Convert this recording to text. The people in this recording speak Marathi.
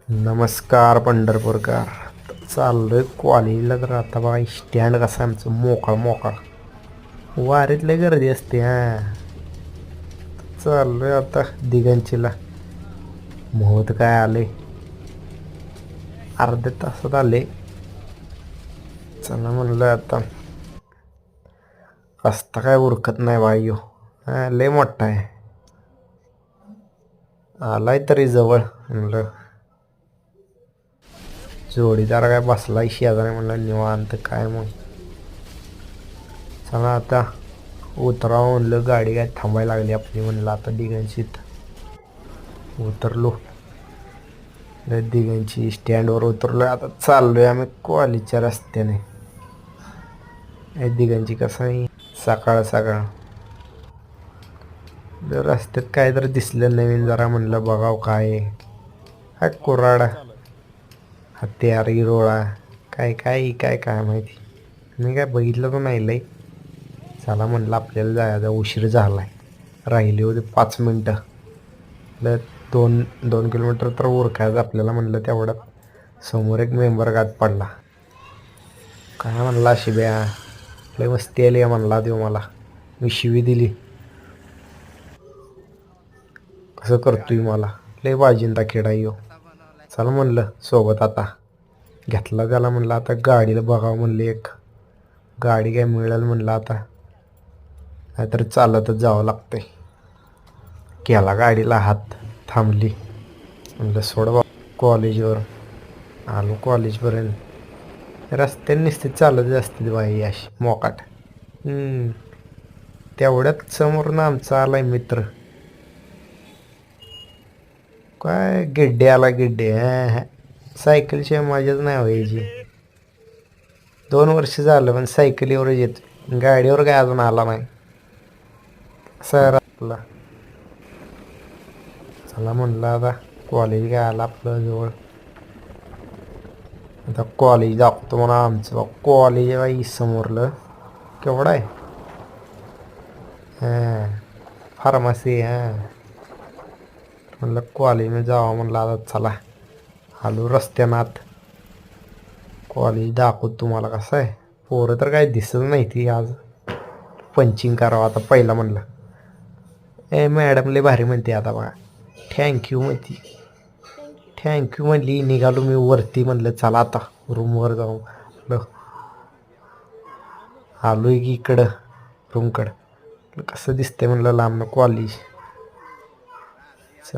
नमस्कार पंढरपूरकर. चाललोय कॉलेजला. तर आता बघा स्टँड कसा आमचं मोकळा मोकळा, वारीत लय गर्दी असते. चाललोय आता दिगंचीला. मुहूर्त काय आले, अर्ध्या तासात आले. चला म्हणलं आता. रस्ता काय उरकत नाही बाई लय मोठा आहे. आलाय तरी जवळ म्हणलं. जोडीदार काय बसलाय शेजारी, म्हणलं निवांत काय मग. चला आता उतरावं म्हणलं. गाडी काय थांबायला लागली आपली. म्हणलं आता दिगंचीत उतरलो. दिगंची स्टँडवर उतरलोय. आता चाललोय आम्ही कॉलेजच्या रस्त्याने. दिगंची कसं आहे, सकाळ सकाळ रस्त्यात काय तर दिसलं नवीन, जरा म्हणलं बघाव काय. हा कोराडा, हत्यारी रोळा, काय काय काय काय माहिती. मी काय बघितलं तर नाही लय. चला म्हणलं आपल्याला जायचा उशीर झालाय. राहिली होती 5 मिनटं. दोन 2 किलोमीटर तर उरकायचं आपल्याला. म्हणलं तेवढ्यात समोर एक मेंबर गाठ पडला. काय म्हणला, शिब्या लय मस्ती आली म्हणला देऊ मला. मी शिवी दिली. कसं करतोय मला, लय बाजिंदा खेळा येऊ. चला म्हणलं सोबत आता. घेतला त्याला. म्हणलं आता गाडीला बघावं म्हणलं एक गाडी काय मिळेल म्हणलं आता, नाहीतर चालतच जावं लागतंय. केला गाडीला हात, थांबली. म्हणलं सोड बा. कॉलेजवर आलो. कॉलेजपर्यंत रस्त्याने नुसते चालत असते बाई अशी मोकाट. तेवढ्यात समोरून आमचा आलाय मित्र. काय गिड्डे आला गिड्डे. सायकलशिवाय मजाच नाही व्हायची. 2 वर्ष झालं पण सायकलीवरच येतो. गाडीवर काय अजून आला नाही. सर आपला. चला म्हणलं आता कॉलेज काय आलं आपलं जवळ. आता कॉलेज दाखवतो म्हणा आमचं. कॉलेज आहे बाई समोरलं. केवढं आहे. फार्मसी. म्हणलं कॉलेजमध्ये जावं म्हणलं. आता चला आलो रस्त्यानात. कॉलेज दाखवतो तुम्हाला कसं आहे. पोरं तर काय दिसत नाही ती आज. पंचिंग करावं आता पहिला म्हणलं. मॅडम लय भारी म्हणते आता बघा. थँक्यू म्हणती. थँक्यू म्हणली. निघालो मी वरती. म्हणलं चला आता रूमवर जाऊ. आलोय की इकडं रूमकडं. कसं दिसतंय म्हणलं लांबनं कॉलेज.